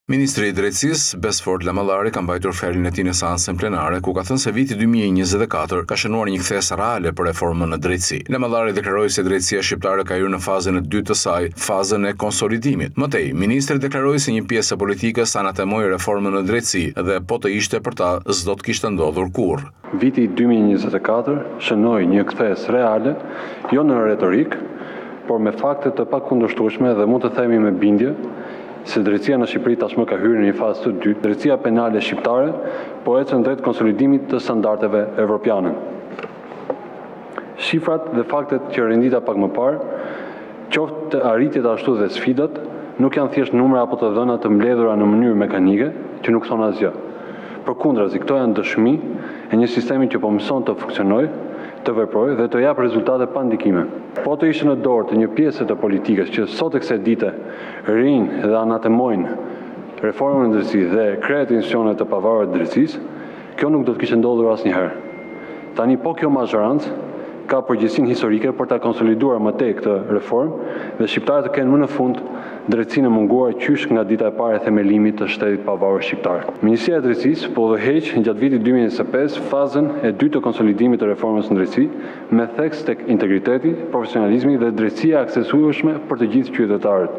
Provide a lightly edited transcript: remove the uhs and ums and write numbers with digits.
Ministri i Drejtësisë, Besford Lamallari, ka mbajtur fjalën e tij në seancën plenare, ku ka thënë se viti 2024 ka shënuar një kthesë reale për reformën në drejtësi. Lamallari deklaroi se drejtësia shqiptare ka hyrë në fazën e dytë të saj, fazën e konsolidimit. Më tej, ministri deklaroi se një pjesë e politikës anatemoi reformën në drejtësi dhe po të ishte për ta, s'do të kishte ndodhur kurrë. Viti 2024 shënoi një kthesë reale, jo në retorik, por me fakte të pakundërshtueshme dhe mund të themi me bindje se drejtësia në Shqipëri tashmë ka hyrë në një fazë të dytë. Drejtësia penale shqiptare po ecën drejt konsolidimit të standardeve evropiane. Shifrat dhe faktet që rendita pak më parë, qoftë arritjet ashtu dhe sfidat, nuk janë thjesht numra apo të dhëna të mbledhura në mënyrë mekanike, që nuk thonë asgjë. Përkundrazi, këto janë dëshmi e një sistemi që po mëson të funksionojë, të veprojë dhe të japë rezultate pa ndikime. Po të ishte në dorë të një pjesë të politikës që sot e kësaj dite rinë dhe anatemojnë reformën e drejtësisë dhe krejt institucione të pavarura të drejtësisë, kjo nuk do të kishte ndodhur asnjëherë. Tani po kjo mazhorancë ka përgjegjësinë historike për ta konsoliduar më tej këtë reformë dhe shqiptarët të kenë më në fund drejtësinë e munguar qysh nga dita e parë e themelimit të shtetit pavarur shqiptar. Ministria e Drejtësisë po udhëheq gjatë vitit 2025 fazën e dytë të konsolidimit të reformës në drejtësi me theks tek integriteti, profesionalizmi dhe drejtësia aksesueshme për të gjithë qytetarët.